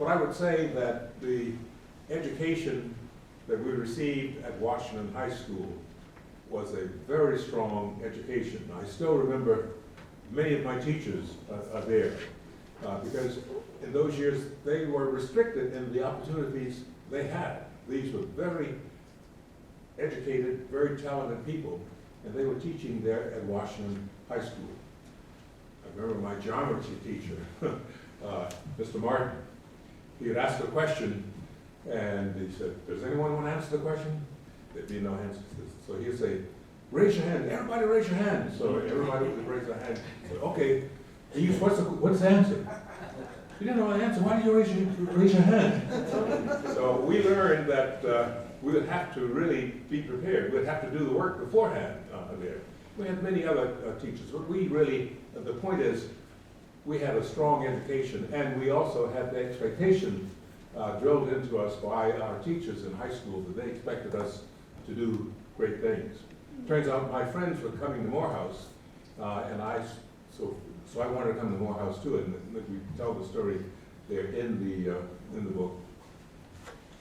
But I would say that the education that we received at Washington High School was a very strong education. I still remember many of my teachers are there because in those years they were restricted in the opportunities they had. These were very educated, very talented people, and they were teaching there at Washington High School. I remember my geometry teacher, Mr. Martin. He would ask a question, and he said, does anyone want to answer the question? There'd be no answers. So he'd say, raise your hand. Everybody raise your hand. So everybody would raise their hand. So, okay, what's the answer? You didn't know the answer. Why did you raise your hand? So we learned that we would have to really be prepared. We'd have to do the work beforehand there. We had many other teachers, but we really, the point is, we had a strong education, and we also had the expectation drilled into us by our teachers in high school that they expected us to do great things. Turns out my friends were coming to Morehouse, so I wanted to come to Morehouse too, and we tell the story there in the book.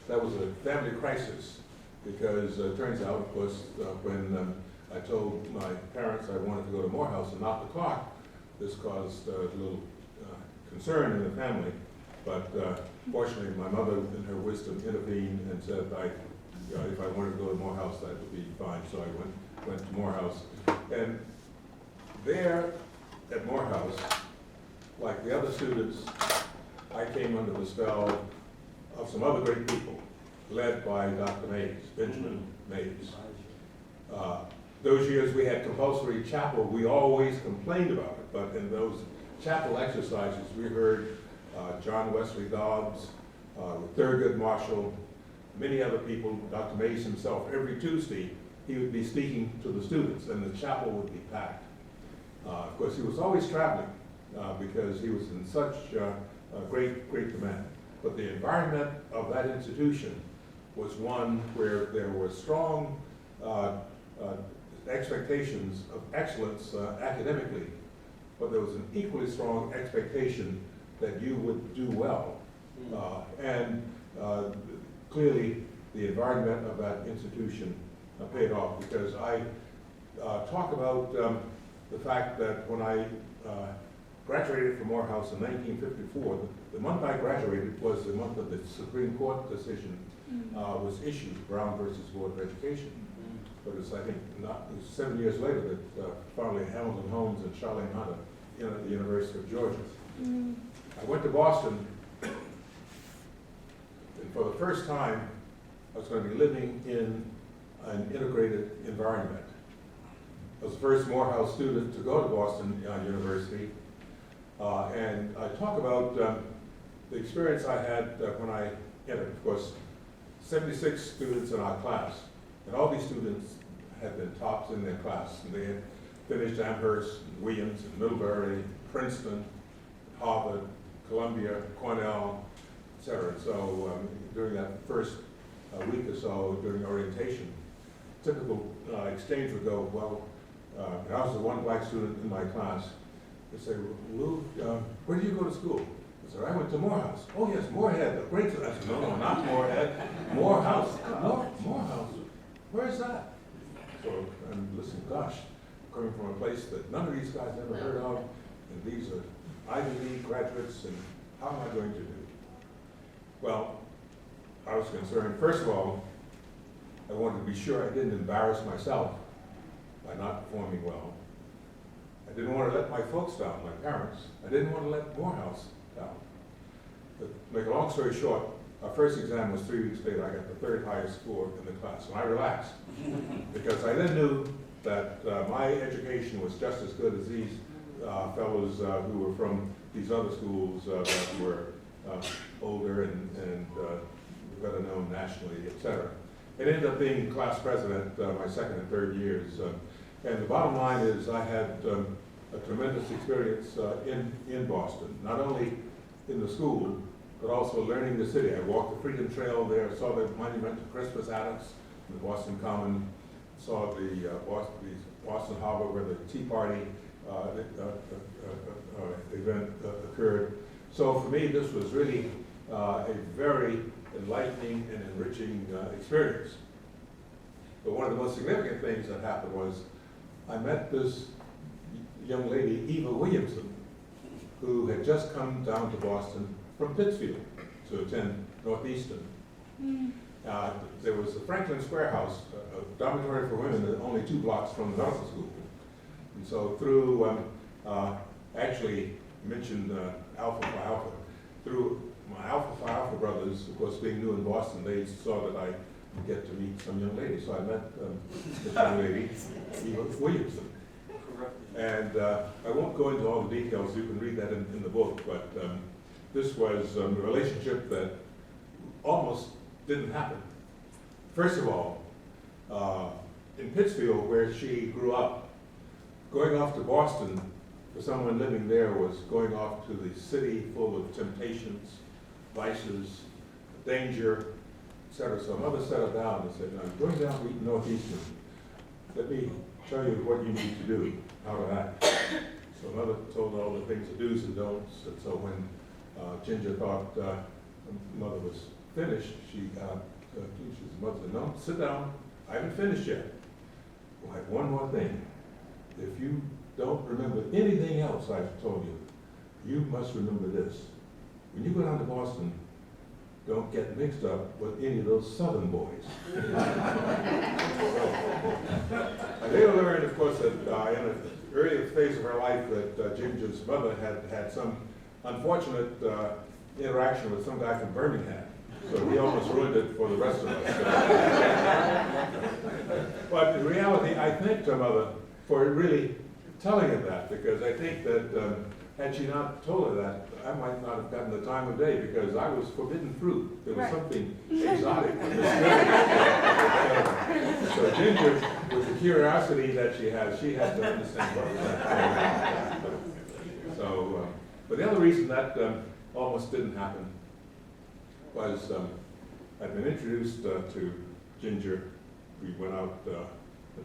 That was a family crisis because it turns out, of course, when I told my parents I wanted to go to Morehouse and not the clock, this caused a little concern in the family. But fortunately, my mother, in her wisdom, intervened and said, if I wanted to go to Morehouse, that would be fine. So I went to Morehouse. And there at Morehouse, like the other students, I came under the spell of some other great people, led by Dr. Mays, Benjamin Mays. Those years we had compulsory chapel. We always complained about it, but in those chapel exercises, we heard John Wesley Dobbs, Thurgood Marshall, many other people, Dr. Mays himself. Every Tuesday, he would be speaking to the students, and the chapel would be packed. Of course, he was always traveling because he was in such great demand. But the environment of that institution was one where there were strong expectations of excellence academically, but there was an equally strong expectation that you would do well. And clearly, the environment of that institution paid off, because I talk about the fact that when I graduated from Morehouse in 1954, the month I graduated was the month that the Supreme Court decision was issued, Brown versus Board of Education. But it's, I think, it was 7 years later that finally Hamilton Holmes and Charlene Hunter at the University of Georgia. I went to Boston, and for the first time, I was going to be living in an integrated environment. I was the first Morehouse student to go to Boston University, and I talk about the experience I had when I entered. Of course, 76 students in our class, and all these students had been tops in their class. And they had finished Amherst, Williams, and Middlebury, Princeton, Harvard, Columbia, Cornell, etc. So during that first week or so during orientation, typical exchange would go, well, I was the one black student in my class. They'd say, Lou, where did you go to school? I said, I went to Morehouse. Oh yes, Morehead, a great school. I said, no, not Morehead, Morehouse. Morehouse, where's that? So I'm listening, gosh, coming from a place that none of these guys ever heard of, and these are Ivy League graduates, and how am I going to do? Well, I was concerned, first of all, I wanted to be sure I didn't embarrass myself by not performing well. I didn't want to let my folks down, my parents. I didn't want to let Morehouse down. But to make a long story short, our first exam was 3 weeks later. I got the third highest score in the class, and I relaxed because I then knew that my education was just as good as these fellows who were from these other schools that were older and better known nationally, etc. It ended up being class president my second and third years. And the bottom line is I had a tremendous experience in Boston, not only in the school, but also learning the city. I walked the Freedom Trail there, saw the monument to Crispus Attucks, the Boston Common, saw the Boston Harbor where the Tea Party event occurred. So for me, this was really a very enlightening and enriching experience. But one of the most significant things that happened was I met this young lady, Eva Williamson, who had just come down to Boston from Pittsfield to attend Northeastern. There was the Franklin Square House, a dormitory for women, only 2 blocks from the medical school. And so through, actually mentioned Alpha Phi Alpha, through my Alpha Phi Alpha brothers, of course, being new in Boston, they saw that I would get to meet some young lady. So I met this young lady, Eva Williamson. And I won't go into all the details, you can read that in the book, but this was a relationship that almost didn't happen. First of all, in Pittsfield, where she grew up, going off to Boston for someone living there was going off to the city full of temptations, vices, danger, etc. So mother set her down and said, I'm going down to Northeastern. Let me tell you what you need to do, how to act. So mother told her all the things, the do's and don'ts. And so when Ginger thought mother was finished, she said, mother said, no, sit down, I haven't finished yet. Well, I have one more thing. If you don't remember anything else I've told you, you must remember this. When you go down to Boston, don't get mixed up with any of those Southern boys. I later learned, of course, that in an earlier phase of her life that Ginger's mother had some unfortunate interaction with some guy from Birmingham. So he almost ruined it for the rest of us. But in reality, I thanked her mother for really telling her that, because I think that had she not told her that, I might not have gotten the time of day, because I was forbidden fruit. There was something exotic. So Ginger, with the curiosity that she had to understand what was happening. So, but the other reason that almost didn't happen was I'd been introduced to Ginger. We went out a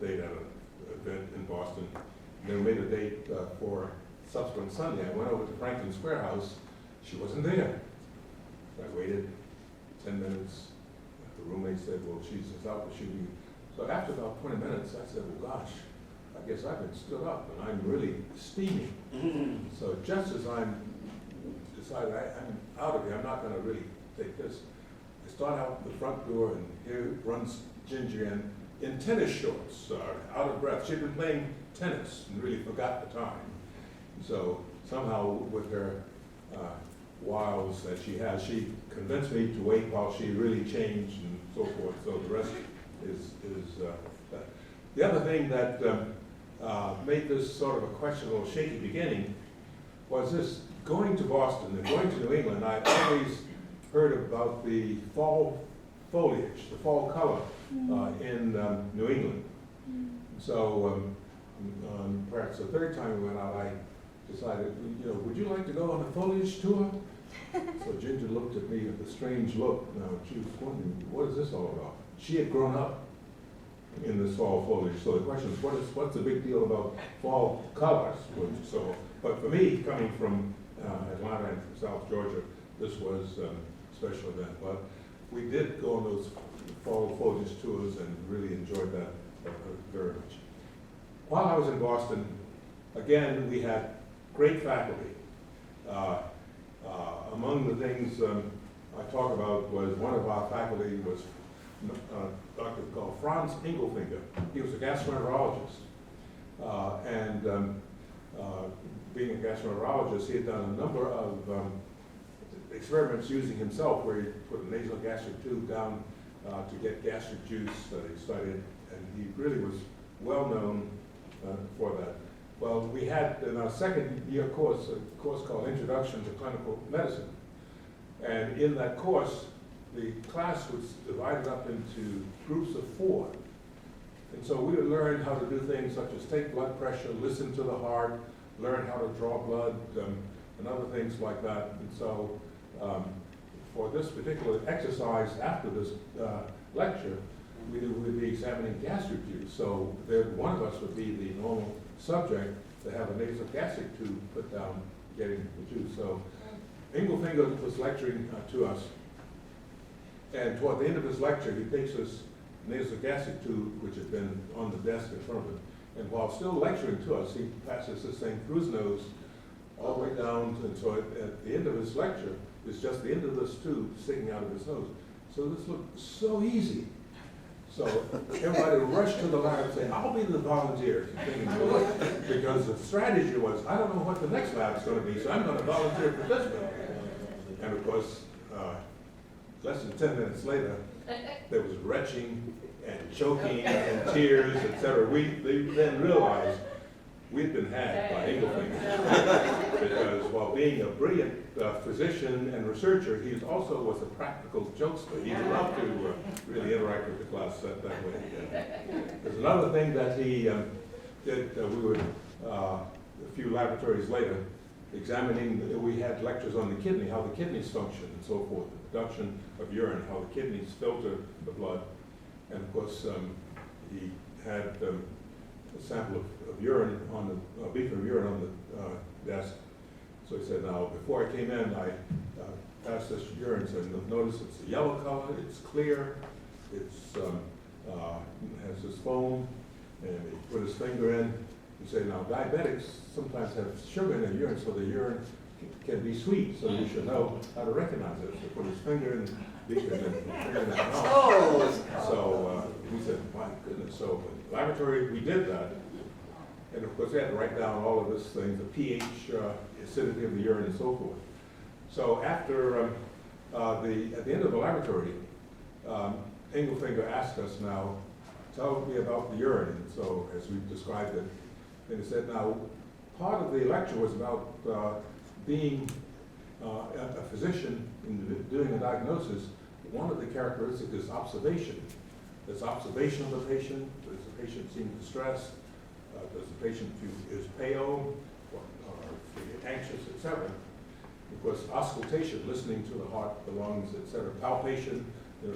date at an event in Boston. And then we made a date for subsequent Sunday. I went over to Franklin Square House. She wasn't there. I waited 10 minutes. The roommate said, well, she's out for shooting. So after about 20 minutes, I said, well, gosh, I guess I've been stood up and I'm really steaming. So just as I'm decided I'm out of here, I'm not going to really take this. I start out the front door, and here runs Ginger in tennis shorts, out of breath. She'd been playing tennis and really forgot the time. So somehow with her wiles that she has, she convinced me to wait while she really changed and so forth. So the rest is the other thing that made this sort of a questionable, shaky beginning was this: going to Boston and going to New England, I'd always heard about the fall foliage, the fall color in New England. So perhaps the third time we went out, I decided, would you like to go on a foliage tour? So Ginger looked at me with a strange look. Now she was wondering, what is this all about? She had grown up in this fall foliage. So the question is, what's the big deal about fall colors? So, but for me, coming from Atlanta and from South Georgia, this was a special event. But we did go on those fall foliage tours and really enjoyed that very much. While I was in Boston, again, we had great faculty. Among the things I talk about was one of our faculty was Dr. called Franz Engelfinger. He was a gastroenterologist. Being a gastroenterologist, he had done a number of experiments using himself, where he put a nasal gastric tube down to get gastric juice that he studied, and he really was well known for that. Well, we had in our second year course, a course called Introduction to Clinical Medicine. And in that course, the class was divided up into groups of 4. And so we would learn how to do things such as take blood pressure, listen to the heart, learn how to draw blood, and other things like that. And so for this particular exercise after this lecture, we would be examining gastric juice. So one of us would be the normal subject to have a nasal gastric tube put down getting the juice. So Engelfinger was lecturing to us, and toward the end of his lecture, he takes this nasal gastric tube, which had been on the desk in front of him, and while still lecturing to us, he passes this thing through his nose, all the way down, and so at the end of his lecture, it's just the end of this tube sticking out of his nose. So this looked so easy. So everybody rushed to the lab and said, I'll be the volunteer. Because the strategy was, I don't know what the next lab's going to be, so I'm going to volunteer for this one. And of course, less than 10 minutes later, there was retching and choking and tears, etc. They then realized we'd been had by Engelfinger. Because while being a brilliant physician and researcher, he also was a practical jokester. He loved to really interact with the class that way. There's another thing that he did. We were a few laboratories later examining, we had lectures on the kidney, how the kidneys function and so forth, the production of urine, how the kidneys filter the blood. And of course, he had a sample of urine on the, a beaker of urine on the desk. So he said, now, before I came in, I passed this urine and said, notice it's a yellow color, it's clear, it's has this foam, and he put his finger in. He said, now, diabetics sometimes have sugar in their urine, so the urine can be sweet, so you should know how to recognize it. So he put his finger in the beaker and then finger in the mouth. So we said, my goodness. So in the laboratory, we did that. And of course, we had to write down all of this things, the pH, acidity of the urine, and so forth. So after at the end of the laboratory, Engelfinger asked us now, tell me about the urine. And so as we described it, and he said, now, part of the lecture was about being a physician in doing a diagnosis. One of the characteristics is observation. There's observation of the patient. Does the patient seem distressed? Does the patient feel is pale or anxious, etc.? Of course, auscultation, listening to the heart, the lungs, etc. Palpation,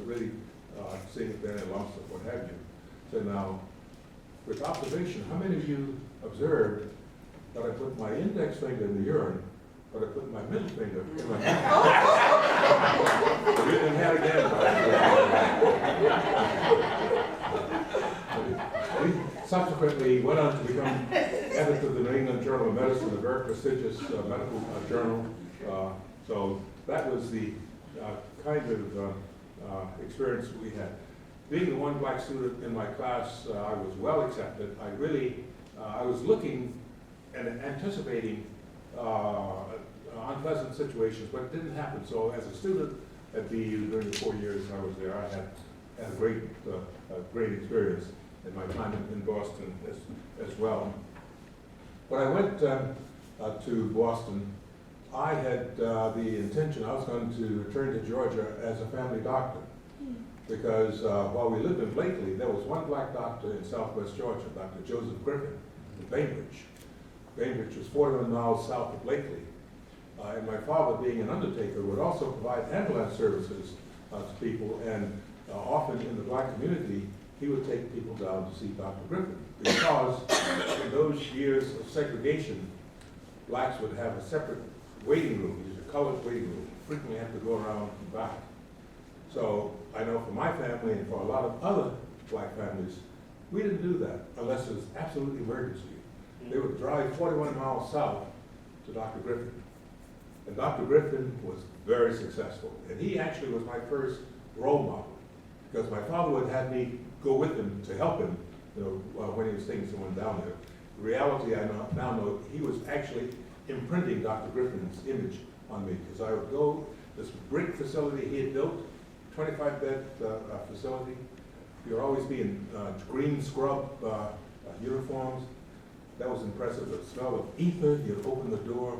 really seeing if there are any lumps or what have you. So now, with observation, how many of you observed that I put my index finger in the urine, but I put my middle finger in my mouth? We didn't have again. We subsequently went on to become editor of the New England Journal of Medicine, a very prestigious medical journal. So that was the kind of experience we had. Being the one black student in my class, I was well accepted. I was looking and anticipating unpleasant situations, but it didn't happen. So as a student at BU during the 4 years I was there, I had a great experience in my time in Boston as well. When I went to Boston, I had the intention I was going to return to Georgia as a family doctor. Because while we lived in Blakely, there was one black doctor in southwest Georgia, Dr. Joseph Griffin, in Bainbridge. Bainbridge was 41 miles south of Blakely. And my father, being an undertaker, would also provide ambulance services to people. And often in the black community, he would take people down to see Dr. Griffin. Because in those years of segregation, blacks would have a separate waiting room, these are colored waiting room, frequently have to go around and back. So I know for my family and for a lot of other black families, we didn't do that unless it was absolutely emergency. They would drive 41 miles south to Dr. Griffin. And Dr. Griffin was very successful. And he actually was my first role model because my father would have me go with him to help him, when he was taking someone down there. The reality, I now know, he was actually imprinting Dr. Griffin's image on me because I would go, this brick facility he had built, 25-bed facility. You'd always be in green scrub uniforms. That was impressive. The smell of ether, you'd open the door.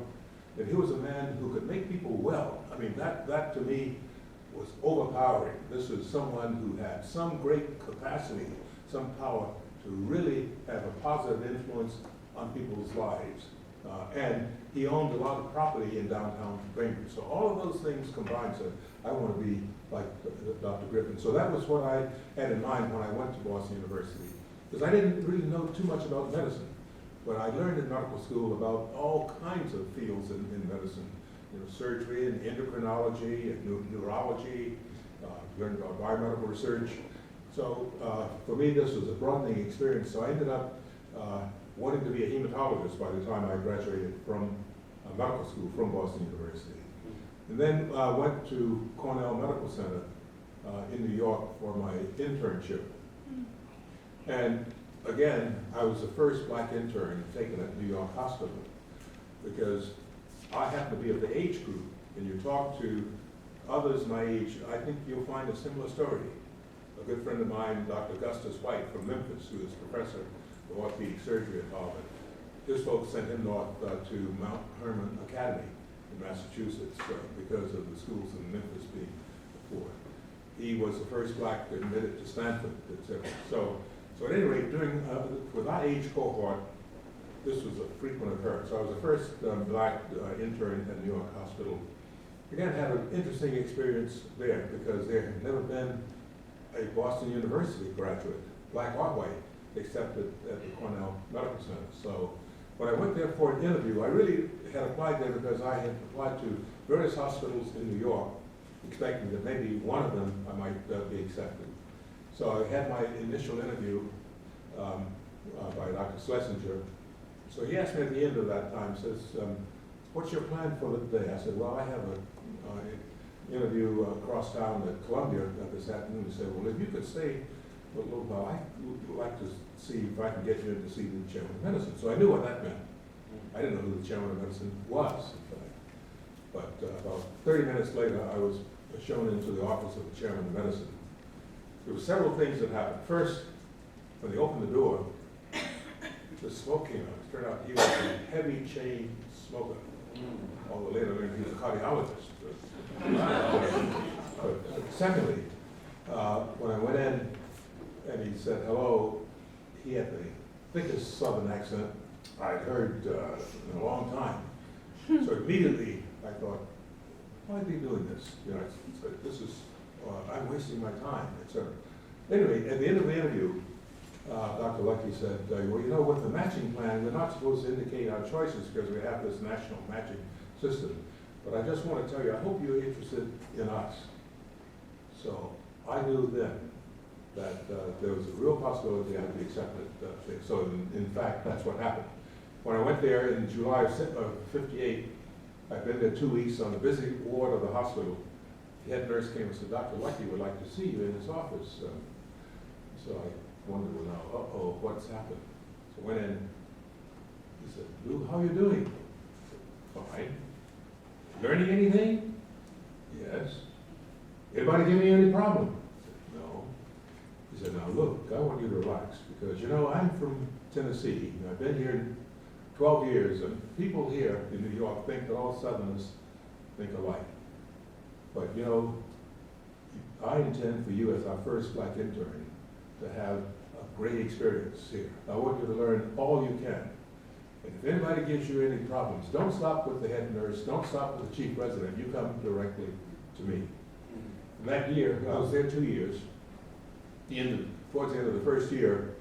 And he was a man who could make people well. I mean, that to me was overpowering. This was someone who had some great capacity, some power to really have a positive influence on people's lives. And he owned a lot of property in downtown Bainbridge. So all of those things combined said, I want to be like Dr. Griffin. So that was what I had in mind when I went to Boston University. Because I didn't really know too much about medicine. But I learned in medical school about all kinds of fields in medicine. surgery and endocrinology and neurology, learned about biomedical research. So for me, this was a broadening experience. So I ended up wanting to be a hematologist by the time I graduated from medical school from Boston University. And then went to Cornell Medical Center in New York for my internship. And again, I was the first black intern taken at New York Hospital because I happen to be of the age group. And you talk to others my age, I think you'll find a similar story. A good friend of mine, Dr. Augustus White from Memphis, who is professor of orthopedic surgery at Auburn, his folks sent him north to Mount Hermon Academy in Massachusetts because of the schools in Memphis being poor. He was the first black admitted to Stanford, etc. So at any rate, with our age cohort, this was a frequent occurrence. So I was the first black intern at New York Hospital. Again, had an interesting experience there because there had never been a Boston University graduate, black or white, except at the Cornell Medical Center. So when I went there for an interview, I really had applied there because I had applied to various hospitals in New York, expecting that maybe one of them I might be accepted. So I had my initial interview by Dr. Schlesinger. So he asked me at the end of that time, says, what's your plan for the day? I said, well, I have an interview across town at Columbia this afternoon. He said, well, if you could stay for a little while, I would like to see if I can get you in to see the chairman of medicine. So I knew what that meant. I didn't know who the chairman of medicine was, in fact. But about 30 minutes later, I was shown into the office of the chairman of medicine. There were several things that happened. First, when they opened the door, the smoke came out. It turned out he was a heavy chain smoker. Although later learned he was a cardiologist. But secondly, when I went in and he said hello, he had the thickest southern accent I'd heard in a long time. So immediately I thought, why are they doing this? This is, I'm wasting my time, etc. Anyway, at the end of the interview, Dr. Lucky said, well, with the matching plan, we're not supposed to indicate our choices because we have this national matching system. But I just want to tell you, I hope you're interested in us. So I knew then that there was a real possibility I'd be accepted. So in fact, that's what happened. When I went there in July of '58, I'd been there 2 weeks on a busy ward of the hospital. The head nurse came and said, Dr. Lucky would like to see you in his office. So I wondered, well, now, uh-oh, what's happened? So I went in. He said, Lou, how are you doing? Fine. Learning anything? Yes. Anybody give me any problem? I said, no. He said, now look, I want you to relax because, I'm from Tennessee. I've been here 12 years, and people here in New York think that all Southerners think alike. But, I intend for you as our first black intern to have a great experience here. I want you to learn all you can. And if anybody gives you any problems, don't stop with the head nurse, don't stop with the chief resident, you come directly to me. And that year, I was there 2 years. Towards the end of the first year,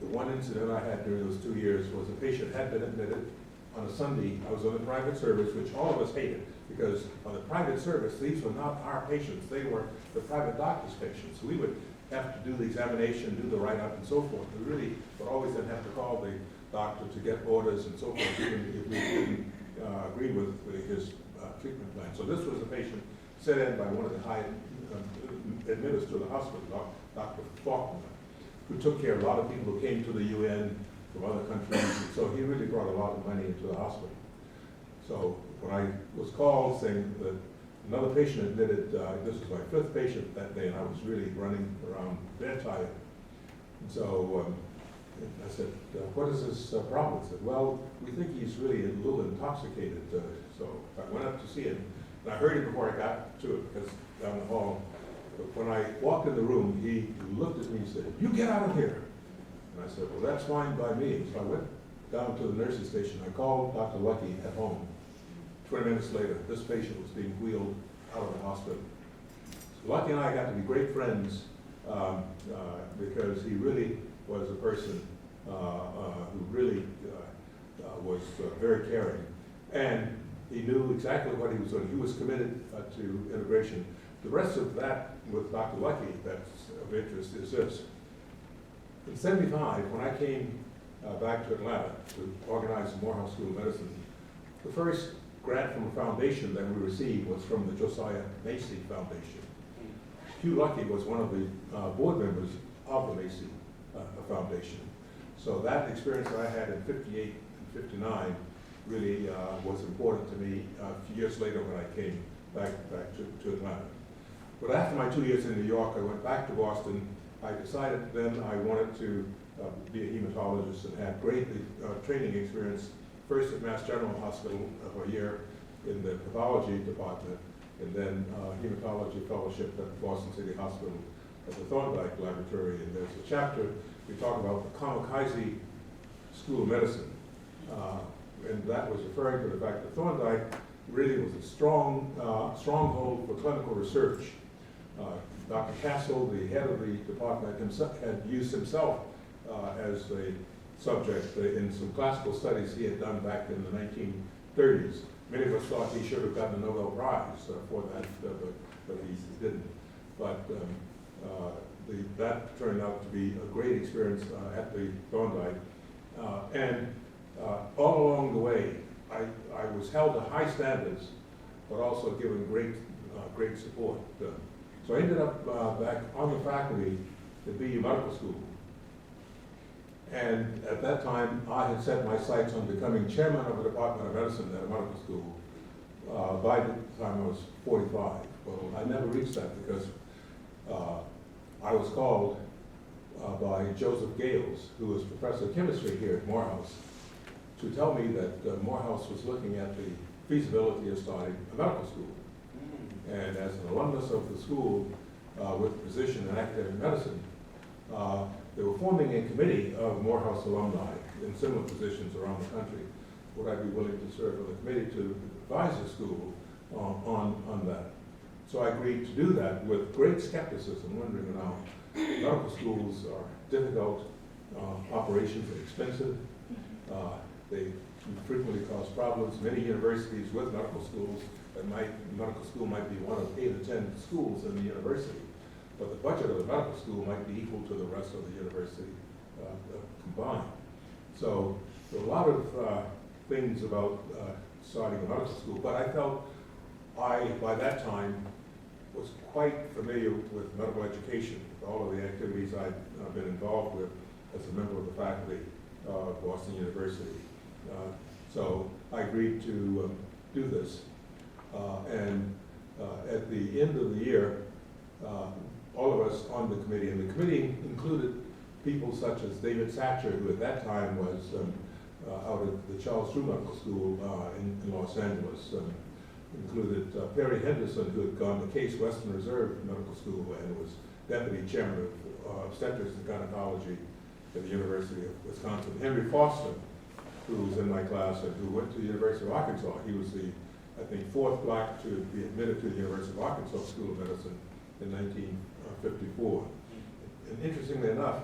the one incident I had during those 2 years was a patient had been admitted on a Sunday. I was on the private service, which all of us hated, because on the private service, these were not our patients, they were the private doctor's patients. So we would have to do the examination, do the write-up and so forth. We really would always then have to call the doctor to get orders and so forth, even if we didn't agree with his treatment plan. So this was a patient sent in by one of the high admitters to the hospital, Dr. Faulkner, who took care of a lot of people who came to the UN from other countries. So he really brought a lot of money into the hospital. So when I was called saying that another patient admitted, this was my 5th patient that day, and I was really running around very tired. And so I said, what is his problem? He said, well, we think he's really a little intoxicated. So I went up to see him, and I heard him before I got to it, because down the hall. But when I walked in the room, he looked at me and said, you get out of here. And I said, well, that's fine by me. So I went down to the nurse's station. I called Dr. Lucky at home. 20 minutes later, this patient was being wheeled out of the hospital. So Lucky and I got to be great friends because he really was a person who really was very caring. And He knew exactly what he was doing. He was committed to integration. The rest of that with Dr. Lucky that's of interest is this. In '75, when I came back to Atlanta to organize the Morehouse School of Medicine, the first grant from a foundation that we received was from the Josiah Macy Foundation. Hugh Lucky was one of the board members of the Macy Foundation. So that experience that I had in '58 and '59 really was important to me a few years later when I came back to Atlanta. But after my 2 years in New York, I went back to Boston. I decided then I wanted to be a hematologist and had great training experience, first at Mass General Hospital for a year in the pathology department, and then hematology fellowship at Boston City Hospital at the Thorndike Laboratory. And there's a chapter we talk about the Kamikaze School of Medicine. And that was referring to the fact that Thorndike really was a stronghold for clinical research. Dr. Castle, the head of the department, himself had used himself as a subject in some classical studies he had done back in the 1930s. Many of us thought he should have gotten a Nobel Prize for that, but he didn't. But that turned out to be a great experience at the Thorndike. All along the way, I was held to high standards, but also given great support. So I ended up back on the faculty at BU Medical School. And at that time, I had set my sights on becoming chairman of the Department of Medicine at a medical school by the time I was 45. Well, I never reached that because I was called by Joseph Gales, who was professor of chemistry here at Morehouse, to tell me that Morehouse was looking at the feasibility of starting a medical school. And as an alumnus of the school with a position in academic medicine, they were forming a committee of Morehouse alumni in similar positions around the country. Would I be willing to serve on the committee to advise the school on that? So I agreed to do that with great skepticism, wondering now, medical schools are difficult operations, they're expensive, they frequently cause problems. Many universities with medical schools, medical school might be one of 8 or 10 schools in the university, but the budget of the medical school might be equal to the rest of the university combined. So there are a lot of things about starting a medical school, but I felt by that time, was quite familiar with medical education, with all of the activities I've been involved with as a member of the faculty of Boston University. So I agreed to do this. At the end of the year, all of us on the committee, and the committee included people such as David Satcher, who at that time was out at the Charles Drew Medical School in Los Angeles, included Perry Henderson, who had gone to Case Western Reserve Medical School and was deputy chairman of obstetrics and gynecology at the University of Wisconsin. Henry Foster, who was in my class and who went to the University of Arkansas. He was the, I think, 4th black to be admitted to the University of Arkansas School of Medicine in 1954. And interestingly enough,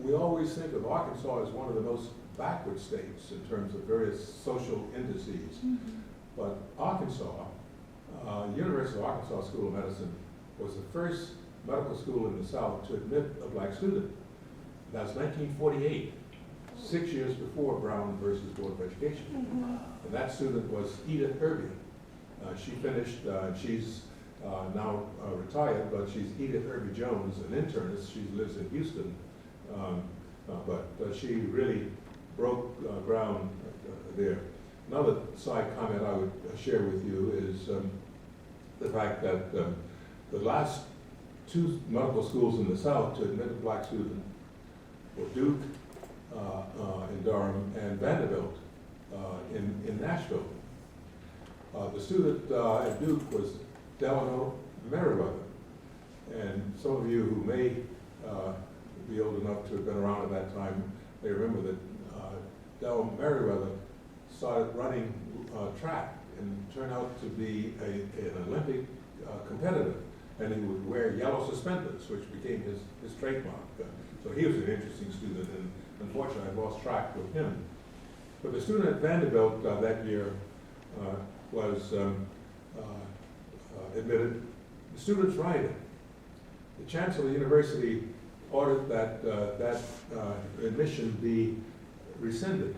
we always think of Arkansas as one of the most backward states in terms of various social indices. But Arkansas, University of Arkansas School of Medicine was the first medical school in the South to admit a black student. That's 1948, 6 years before Brown versus Board of Education. And that student was Edith Irby. She finished, she's now retired, but she's Edith Irby Jones, an internist. She lives in Houston. But she really broke ground there. Another side comment I would share with you is the fact that the last 2 medical schools in the South to admit a black student were Duke in Durham and Vanderbilt in Nashville. The student at Duke was Delano Merriweather. And some of you who may be old enough to have been around at that time may remember that Delano Merriweather started running track and turned out to be an Olympic competitor. And he would wear yellow suspenders, which became his trademark. So he was an interesting student, and unfortunately I lost track with him. But the student at Vanderbilt that year, was admitted, the students rioted. The chancellor of the university ordered that admission be rescinded,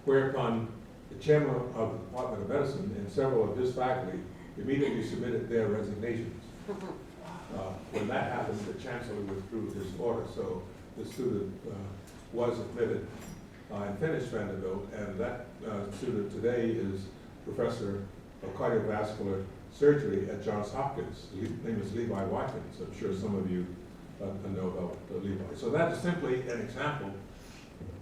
whereupon the chairman of the Department of Medicine and several of his faculty immediately submitted their resignations. When that happened, the chancellor withdrew his order, so the student was admitted and finished Vanderbilt, and that student today is professor of cardiovascular surgery at Johns Hopkins. His name is Levi Watkins. I'm sure some of you know about Levi. So that is simply an example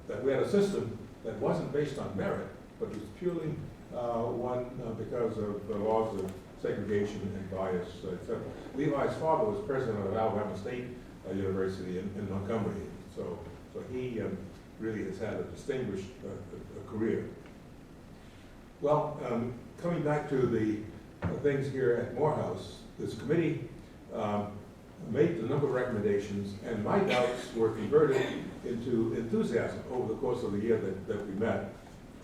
that we had a system that wasn't based on merit, but was purely one because of the laws of segregation and bias, etc. Levi's father was president of Alabama State University in Montgomery, so he really has had a distinguished career. Well, coming back to the things here at Morehouse, this committee made a number of recommendations, and my doubts were converted into enthusiasm over the course of the year that we met.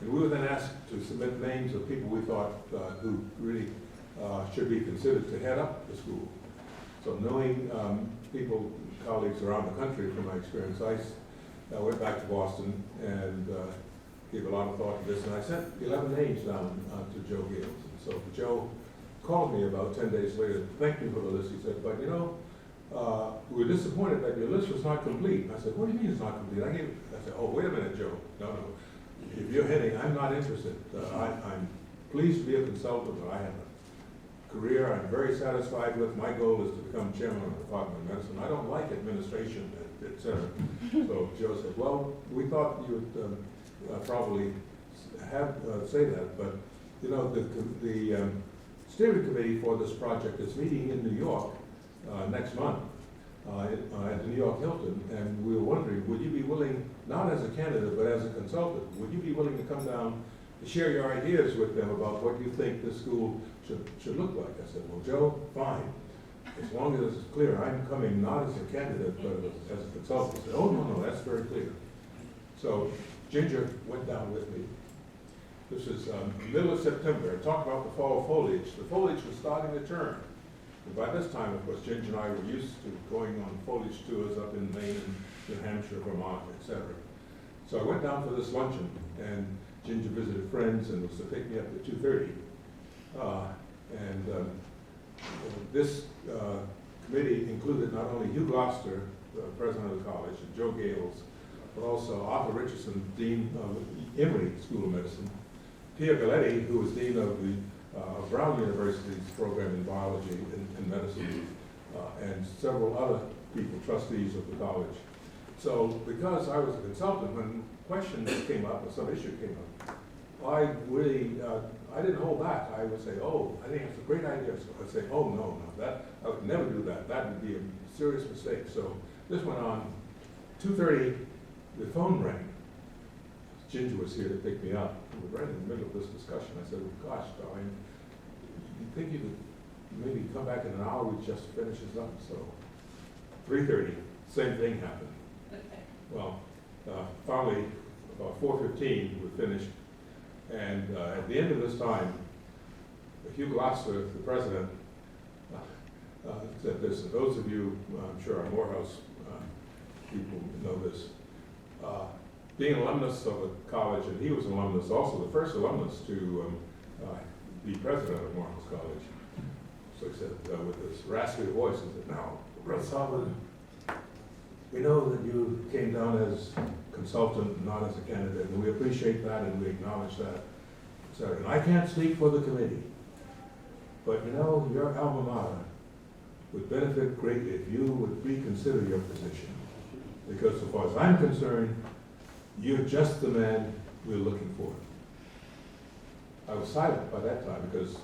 And we were then asked to submit names of people we thought who really should be considered to head up the school. So knowing people, colleagues around the country from my experience, I went back to Boston and gave a lot of thought to this, and I sent 11 names down to Joe Gales. And so Joe called me about 10 days later, thanked me for the list. He said, but you know, we were disappointed that your list was not complete. I said, what do you mean it's not complete? I said, oh, wait a minute, Joe. No. If you're heading, I'm not interested. I'm pleased to be a consultant, but I have a career I'm very satisfied with. My goal is to become chairman of the Department of Medicine. I don't like administration, et cetera. So Joe said, well, we thought you would probably have say that, but you know, the steering committee for this project is meeting in New York next month at the New York Hilton, and we were wondering, would you be willing, not as a candidate, but as a consultant, would you be willing to come down to share your ideas with them about what you think this school should look like? I said, well, Joe, fine. As long as it's clear, I'm coming not as a candidate, but as a consultant. I said, oh, no, that's very clear. So Ginger went down with me. This is middle of September. I talked about the fall foliage. The foliage was starting to turn. And by this time, of course, Ginger and I were used to going on foliage tours up in Maine and New Hampshire, Vermont, etc. So I went down for this luncheon, and Ginger visited friends and was to pick me up at 2:30. This committee included not only Hugh Gloucester, president of the college, and Joe Gales, but also Arthur Richardson, dean of Emory School of Medicine, Pierre Galletti, who was dean of the Brown University's program in biology and medicine, and several other people, trustees of the college. So because I was a consultant, when questions came up or some issue came up, I really, I didn't hold back. I would say, oh, I think it's a great idea. So I'd say, oh, no, that, I would never do that. That would be a serious mistake. So this went on. 2:30, the phone rang. Ginger was here to pick me up. We were right in the middle of this discussion. I said, well, gosh, darling, you think you could maybe come back in an hour? We just finish this up. So 3:30, same thing happened. Well, finally, about 4:15, we finished. And at the end of this time, Hugh Gloucester, the president, said this, and those of you, I'm sure our Morehouse people know this, being an alumnus of a college, and he was an alumnus, also the first alumnus to be president of Morehouse College. So he said with this raspy voice, he said, now, Brother Sullivan, we know that you came down as consultant, not as a candidate, and we appreciate that and we acknowledge that, etc. And I can't speak for the committee, but you know, your alma mater would benefit greatly if you would reconsider your position. Because so far as I'm concerned, you're just the man we're looking for. I was silent by that time because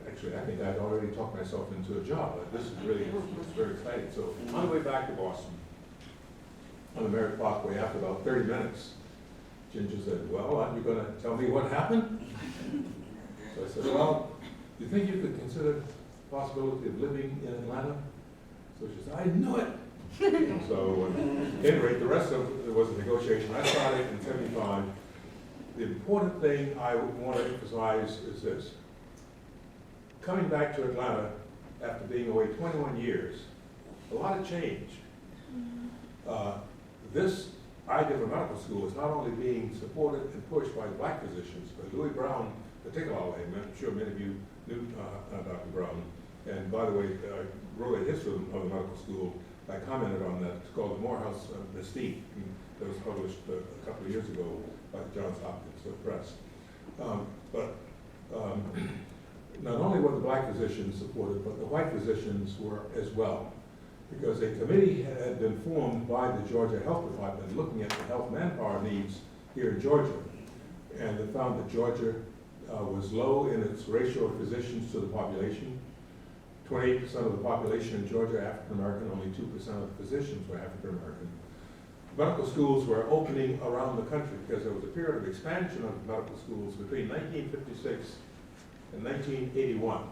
actually I think I'd already talked myself into a job. This is really, it's very exciting. So on the way back to Boston, on the Merritt Parkway, after about 30 minutes, Ginger said, well, aren't you going to tell me what happened? So I said, well, do you think you could consider the possibility of living in Atlanta? So she said, I knew it. So at any rate, the rest of it was a negotiation. I started in 75, the important thing I want to emphasize is this. Coming back to Atlanta after being away 21 years, a lot of change. This idea of a medical school is not only being supported and pushed by black physicians, but Louis Brown particularly. I'm sure many of you knew Dr. Brown. And by the way, I wrote a history of the medical school. I commented on that. It's called the Morehouse Mystique. That was published a couple of years ago by Johns Hopkins Press. Not only were the black physicians supported, but the white physicians were as well. Because a committee had been formed by the Georgia Health Department looking at the health manpower needs here in Georgia. And they found that Georgia was low in its ratio of physicians to the population. 28% of the population in Georgia are African American, only 2% of the physicians were African American. Medical schools were opening around the country because there was a period of expansion of medical schools between 1956 and 1981.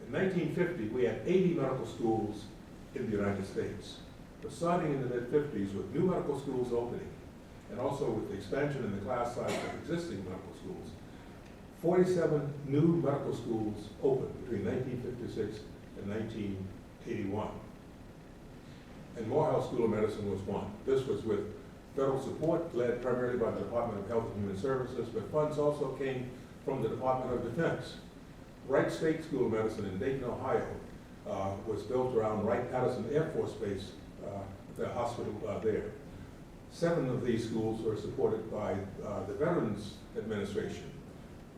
In 1950, we had 80 medical schools in the United States. But starting in the mid-50s with new medical schools opening, and also with the expansion in the class size of existing medical schools, 47 new medical schools opened between 1956 and 1981. And Morehouse School of Medicine was one. This was with federal support led primarily by the Department of Health and Human Services, but funds also came from the Department of Defense. Wright State School of Medicine in Dayton, Ohio, was built around Wright-Patterson Air Force Base, the hospital there. 7 of these schools were supported by the Veterans Administration.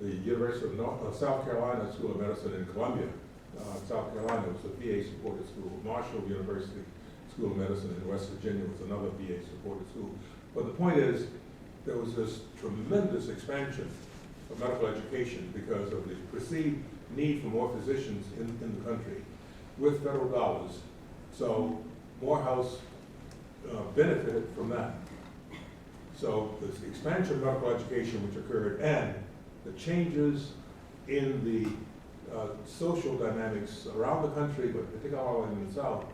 The University of South Carolina School of Medicine in Columbia, South Carolina, was a VA-supported school. Marshall University School of Medicine in West Virginia was another VA-supported school. But the point is, there was this tremendous expansion of medical education because of the perceived need for more physicians in the country with federal dollars. So Morehouse benefited from that. So this expansion of medical education which occurred and the changes in the social dynamics around the country, but particularly in the South,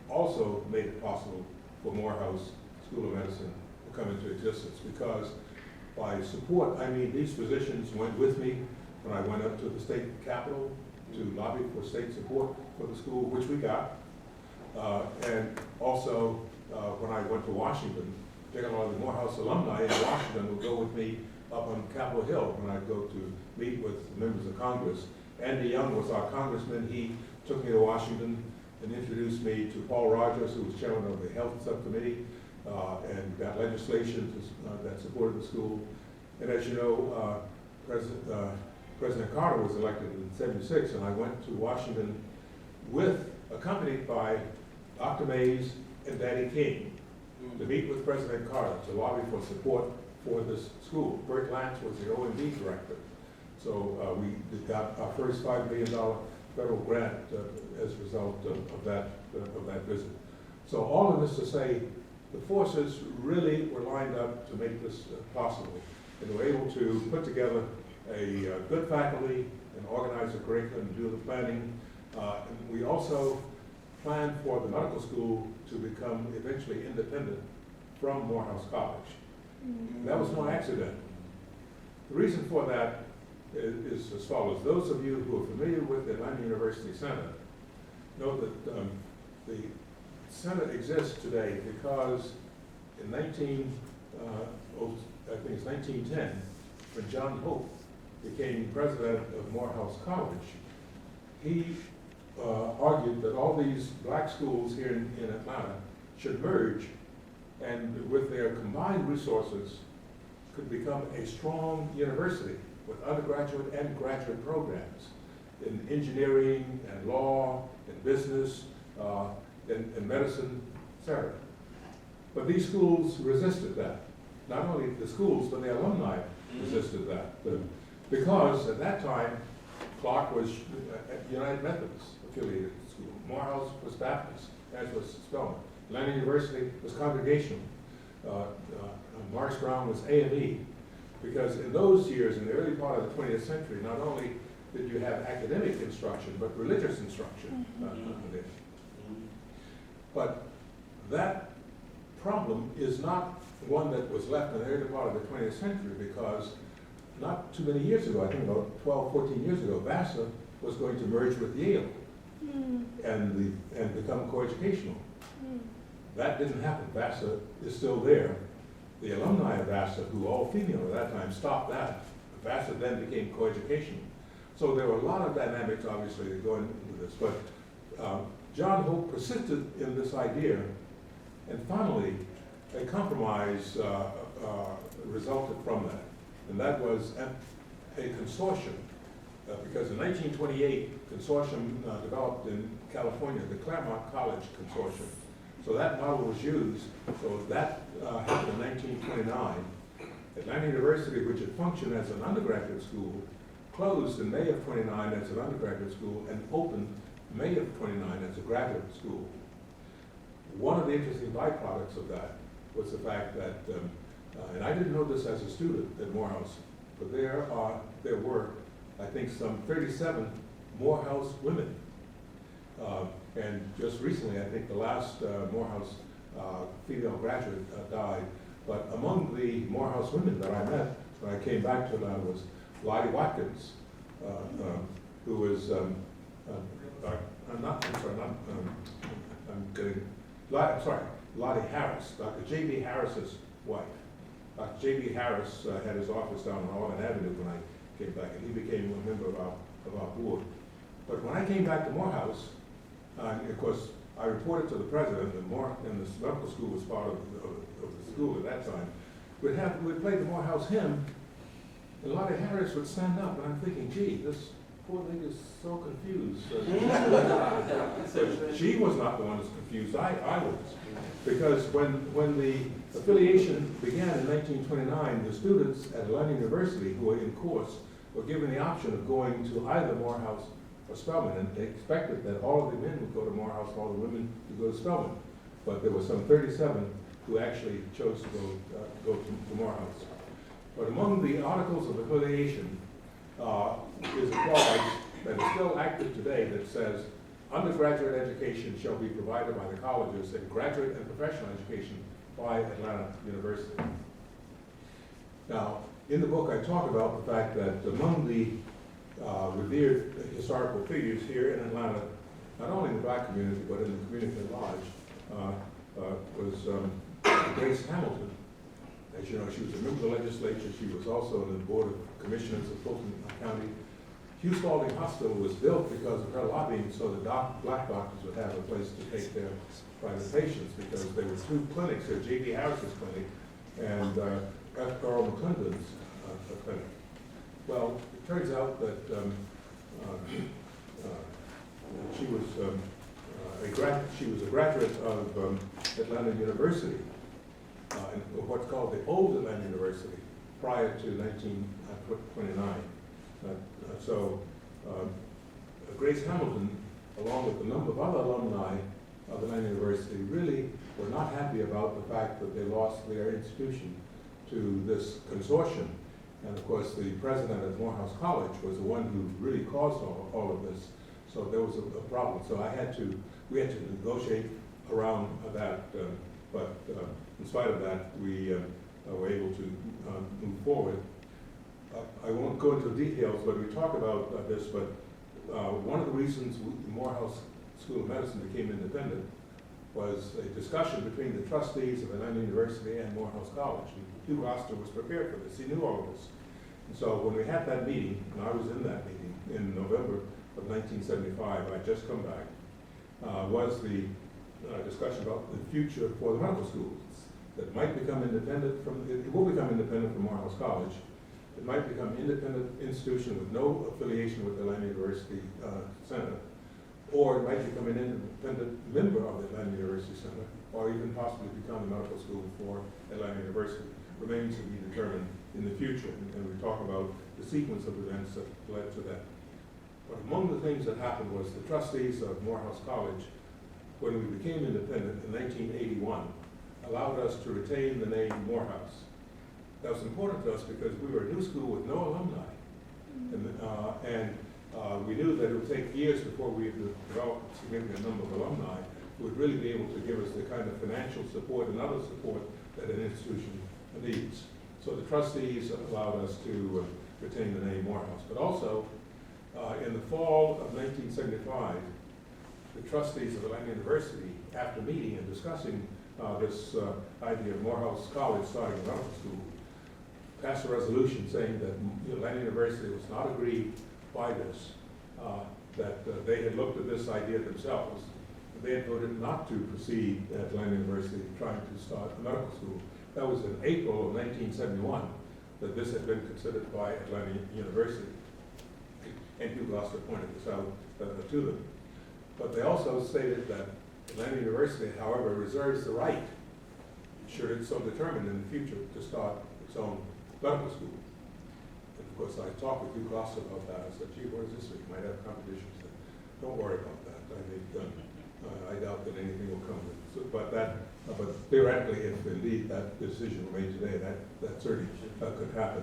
also made it possible for Morehouse School of Medicine to come into existence. Because by support, I mean these physicians went with me when I went up to the state capitol to lobby for state support for the school, which we got. And also, when I went to Washington, particularly the Morehouse alumni in Washington would go with me up on Capitol Hill when I'd go to meet with members of Congress. Andy Young was our congressman. He took me to Washington and introduced me to Paul Rogers, who was chairman of the Health Subcommittee, and got legislation that supported the school. And as you know, President Carter was elected in '76, and I went to Washington accompanied by Dr. Mays and Daddy King to meet with President Carter to lobby for support for this school. Bert Lance was the OMB director. So we got our first $5 million federal grant as a result of that visit. So all of this to say, the forces really were lined up to make this possible. And were able to put together a good faculty and organize a curriculum and do the planning. And we also planned for the medical school to become eventually independent from Morehouse College. That was no accident. The reason for that is as follows. Those of you who are familiar with the Atlanta University Center know that the Center exists today because in 1910, when John Hope became president of Morehouse College, he argued that all these black schools here in Atlanta should merge and with their combined resources could become a strong university with undergraduate and graduate programs in engineering and law and business and medicine, etc. But these schools resisted that. Not only the schools, but the alumni resisted that. Because at that time, Clark was United Methodist affiliated school. Morehouse was Baptist, as was Spelman. Atlanta University was Congregational. Morris Brown was A&E. Because in those years, in the early part of the 20th century, not only did you have academic instruction, but religious instruction there. But that problem is not one that was left in the early part of the 20th century, because not too many years ago, I think about 12, 14 years ago, Vassar was going to merge with Yale and become coeducational. That didn't happen. Vassar is still there. The alumni of Vassar, who all female at that time, stopped that. Vassar then became coeducational. So there were a lot of dynamics, obviously, that go into this. But John Hope persisted in this idea, and finally, a compromise resulted from that. And that was a consortium, because in 1928, consortium developed in California, the Claremont College Consortium. So that model was used. So that happened in 1929. Atlanta University, which had functioned as an undergraduate school, closed in May of 29 as an undergraduate school and opened May of 29 as a graduate school. One of the interesting byproducts of that was the fact that, and I didn't know this as a student at Morehouse, but there were, I think, some 37 Morehouse women. And just recently, I think the last Morehouse female graduate died. But among the Morehouse women that I met when I came back to Atlanta was Lottie Watkins, who was, Lottie Harris, Dr. J.B. Harris's wife. Dr. J.B. Harris had his office down on Auburn Avenue when I came back, and he became a member of our board. But when I came back to Morehouse, of course, I reported to the president, and the medical school was part of the school at that time. We'd play the Morehouse hymn, and Lottie Harris would stand up, and I'm thinking, gee, this poor lady is so confused. She was not the one that's confused, I was. Because when the affiliation began in 1929, the students at Atlanta University who were in course were given the option of going to either Morehouse or Spelman, and they expected that all of the men would go to Morehouse, all the women would go to Spelman. But there were some 37 who actually chose to go to Morehouse. But among the articles of affiliation is a clause that is still active today that says, undergraduate education shall be provided by the colleges, and graduate and professional education by Atlanta University. Now, in the book I talk about the fact that among the revered historical figures here in Atlanta, not only in the black community, but in the community at large, was Grace Hamilton. As you know, she was a member of the legislature. She was also on the Board of Commissioners of Fulton County. Hugh Spalding Hospital was built because of her lobbying, so the black doctors would have a place to take their private patients, because there were two clinics here, J.B. Harris's clinic and F. Earl McClendon's clinic. Well, it turns out that she was a graduate of Atlanta University, in what's called the old Atlanta University, prior to 1929. Grace Hamilton, along with a number of other alumni of Atlanta University, really were not happy about the fact that they lost their institution to this consortium. And of course, the president of Morehouse College was the one who really caused all of this. So there was a problem. So we had to negotiate around that. But in spite of that, we were able to move forward. I won't go into details, but we talk about this, but one of the reasons the Morehouse School of Medicine became independent was a discussion between the trustees of Atlanta University and Morehouse College. And Hugh Oster was prepared for this. He knew all of this. And so when we had that meeting, and I was in that meeting in November of 1975, I'd just come back, was the discussion about the future for the medical schools that might become independent it will become independent from Morehouse College. It might become an independent institution with no affiliation with the Atlanta University Center, or it might become an independent member of the Atlanta University Center, or even possibly become a medical school for Atlanta University. Remains to be determined in the future, and we talk about the sequence of events that led to that. But among the things that happened was the trustees of Morehouse College, when we became independent in 1981, allowed us to retain the name Morehouse. That was important to us because we were a new school with no alumni. And we knew that it would take years before we developed a significant number of alumni. would really be able to give us the kind of financial support and other support that an institution needs. So the trustees allowed us to retain the name Morehouse. But also, in the fall of 1975, the trustees of Atlanta University, after meeting and discussing this idea of Morehouse College starting a medical school, passed a resolution saying that Atlanta University was not aggrieved by this, that they had looked at this idea themselves. They had voted not to proceed at Atlanta University trying to start a medical school. That was in April of 1971 that this had been considered by Atlanta University. And Hugh Gloucester pointed this out to them. But they also stated that Atlanta University, however, reserves the right, should it so determine in the future, to start its own medical school. And of course, I talked with Hugh Gloucester about that. I said, gee, what is this? We might have competition. He said, don't worry about that. I doubt that anything will come. But theoretically, if indeed that decision were made today, that certainly could happen.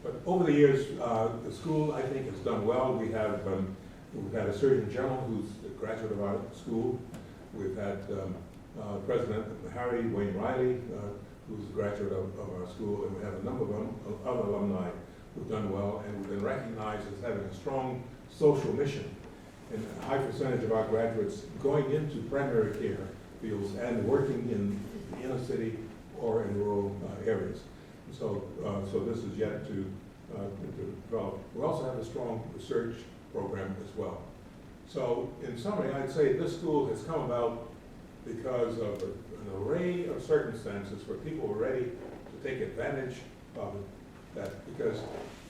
But over the years, the school, I think, has done well. We've had a Surgeon General who's a graduate of our school. We've had President Harry Wayne Riley, who's a graduate of our school, and we have a number of other alumni who've done well, and we've been recognized as having a strong social mission. And a high percentage of our graduates going into primary care fields and working in the inner city or in rural areas. So this is yet to develop. We also have a strong research program as well. So in summary, I'd say this school has come about because of an array of circumstances where people were ready to take advantage of it. Because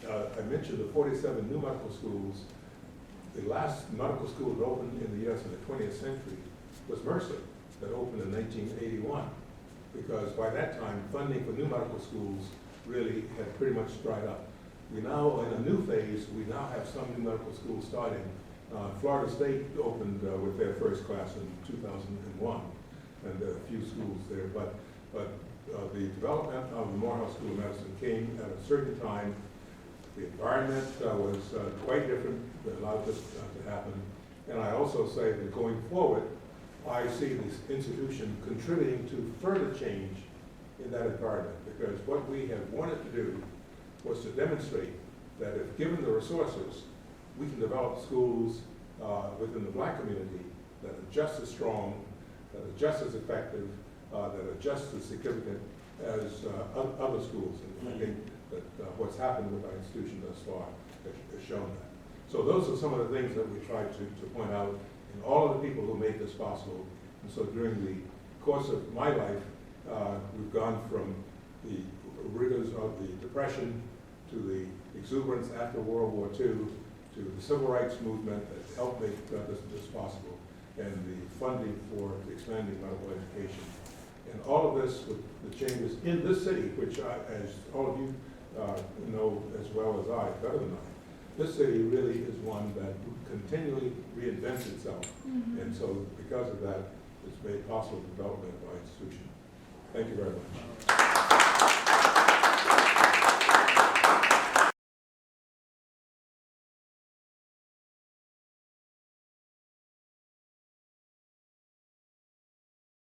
I mentioned the 47 new medical schools. The last medical school that opened in the U.S. in the 20th century was Mercer, that opened in 1981. Because by that time, funding for new medical schools really had pretty much dried up. We now, in a new phase, we now have some new medical schools starting. Florida State opened with their first class in 2001, and there are a few schools there. But the development of the Morehouse School of Medicine came at a certain time. The environment was quite different that allowed this to happen. And I also say that going forward, I see this institution contributing to further change in that environment, because what we have wanted to do was to demonstrate that if given the resources, we can develop schools within the Black community that are just as strong, that are just as effective, that are just as significant as other schools. And I think that what's happened with our institution thus far has shown that. So those are some of the things that we tried to point out in all of the people who made this possible. And so during the course of my life, we've gone from the rigors of the Depression to the exuberance after World War II to the Civil Rights Movement that helped make this possible, and the funding for expanding medical education. And all of this with the changes in this city, which as all of you know as well as I, better than I, this city really is one that continually reinvents itself. Mm-hmm. And so because of that, it's made possible the development of our institution. Thank you very much.